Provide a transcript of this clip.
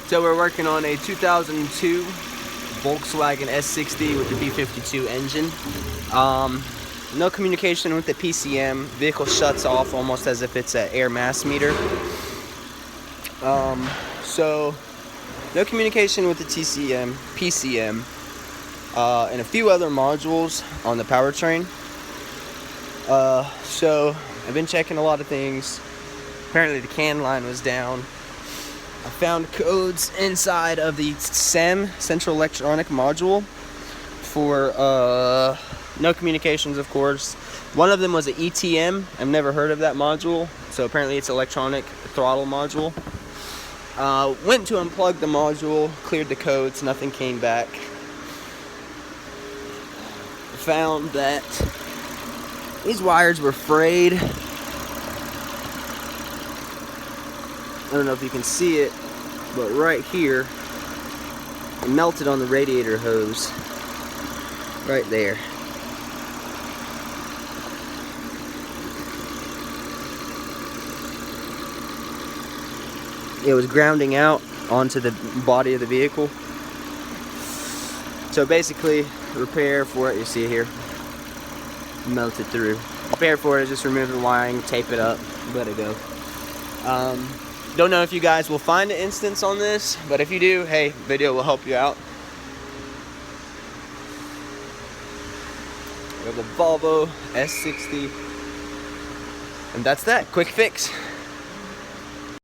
So we're working on a 2002 Volkswagen S60 with the V52 engine. No communication with the PCM. Vehicle shuts off almost as if it's an air mass meter. So no communication with the PCM, and a few other modules on the powertrain. So I've been checking a lot of things. Apparently the CAN line was down. I found codes inside of the SEM, Central Electronic Module, for no communications, of course. One of them was an ETM. I've never heard of that module, so apparently it's electronic throttle module. Went to unplug the module, cleared the codes, nothing came back. Found that these wires were frayed. I don't know if you can see it, but right here, it melted on the radiator hose. Right there. It was grounding out onto the body of the vehicle. So basically, repair for it, you see it here, melted through. Repair for it is just remove the wiring, tape it up, let it go. Don't know if you guys will find an instance on this, but if you do, hey, video will help you out. We have the Volvo S60, and that's that. Quick fix.